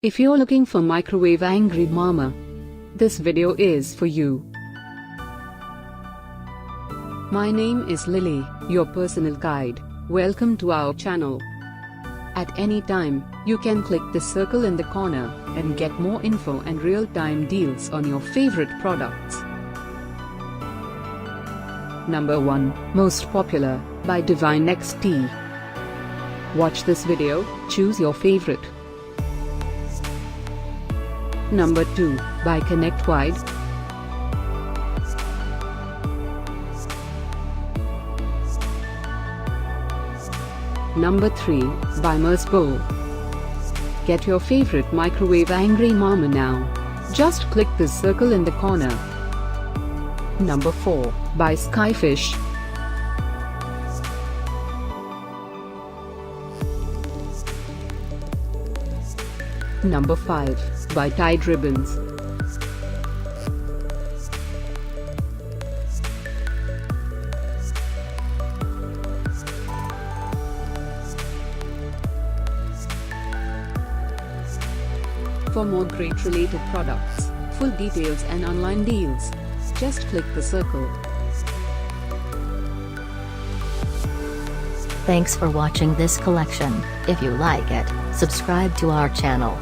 If you're looking for microwave angry mama, this video is for you. My name is Lily, your personal guide. Welcome to our channel. At any time, you can click the circle in the corner and get more info and real-time deals on your favorite products. Number 1, Most Popular, by DivineXt. Watch this video, choose your favorite. Number 2, by Connectwide. Number 3, by Mercebull. Get your favorite microwave angry mama now. Just click the circle in the corner. Number 4, by Skyfish. Number 5, by TiedRibbons. For more great related products, full details and online deals, just click the circle. Thanks for watching this collection. If you like it, subscribe to our channel.